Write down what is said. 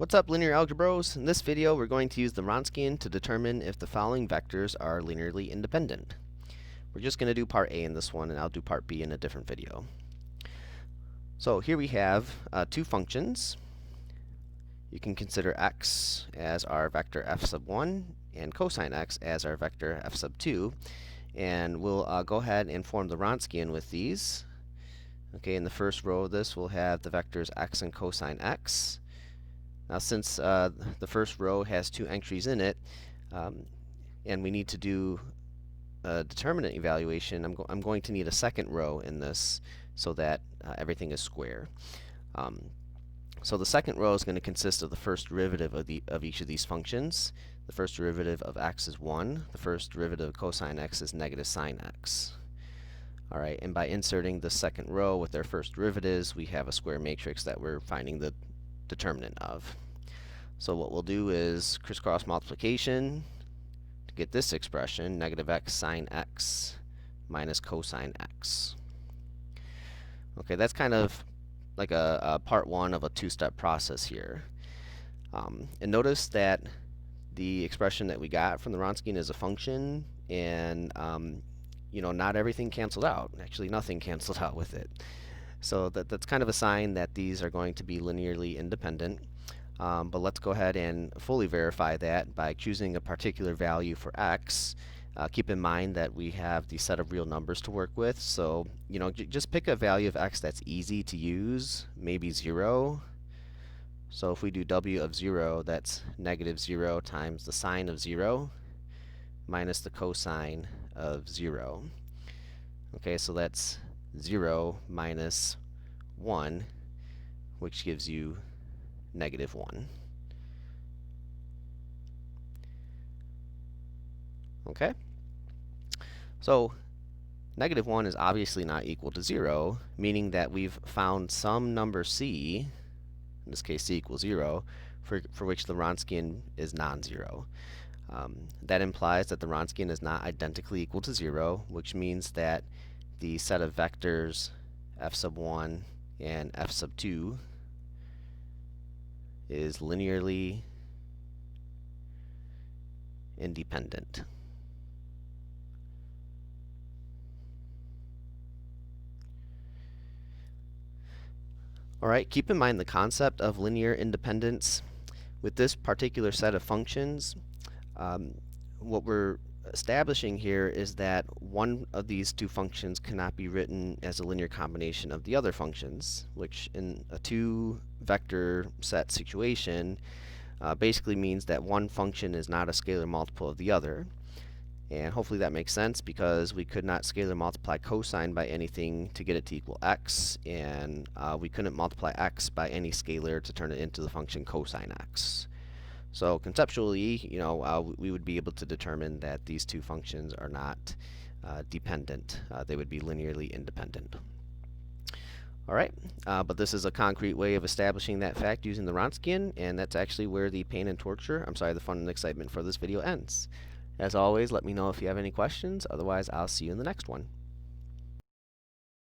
What's up, linear algebros? In this video we're going to use the Wronskian to determine if the following vectors are linearly independent. We're just going to do part A in this one, and I'll do part B in a different video. So here we have two functions. You can consider x as our vector f sub 1 and cosine x as our vector f sub 2, and we'll go ahead and form the Wronskian with these. Okay, in the first row of this we'll have the vectors x and cosine x. Now, since the first row has two entries in it, and we need to do a determinant evaluation, I'm going to need a second row in this so that everything is square. So the second row is going to consist of the first derivative of each of these functions. The first derivative of x is 1. The first derivative of cosine x is negative sine x. Alright, and by inserting the second row with their first derivatives, we have a square matrix that we're finding the determinant of. So what we'll do is crisscross multiplication to get this expression, negative x sine x minus cosine x. Okay, that's kind of like a part one of a two-step process here. And notice that the expression that we got from the Wronskian is a function, and not everything canceled out. Actually, nothing canceled out with it. So that's kind of a sign that these are going to be linearly independent. But let's go ahead and fully verify that by choosing a particular value for x. Keep in mind that we have the set of real numbers to work with, so just pick a value of x that's easy to use, maybe 0. So if we do w of 0, that's negative 0 times the sine of 0 minus the cosine of 0. Okay, so that's 0 minus 1, which gives you negative 1. Okay? So negative 1 is obviously not equal to 0, meaning that we've found some number c, in this case c equals 0, for which the Wronskian is non-zero. That implies that the Wronskian is not identically equal to 0, which means that the set of vectors f sub 1 and f sub 2 is linearly independent. Alright, keep in mind the concept of linear independence. With this particular set of functions, what we're establishing here is that one of these two functions cannot be written as a linear combination of the other functions, which in a two-vector set situation basically means that one function is not a scalar multiple of the other. And hopefully that makes sense, because we could not scalar multiply cosine by anything to get it to equal x, and we couldn't multiply x by any scalar to turn it into the function cosine x. So conceptually, we would be able to determine that these two functions are not dependent. They would be linearly independent. Alright, but this is a concrete way of establishing that fact using the Wronskian, and that's actually where the pain and torture, the fun and excitement for this video ends. As always, let me know if you have any questions. Otherwise, I'll see you in the next one.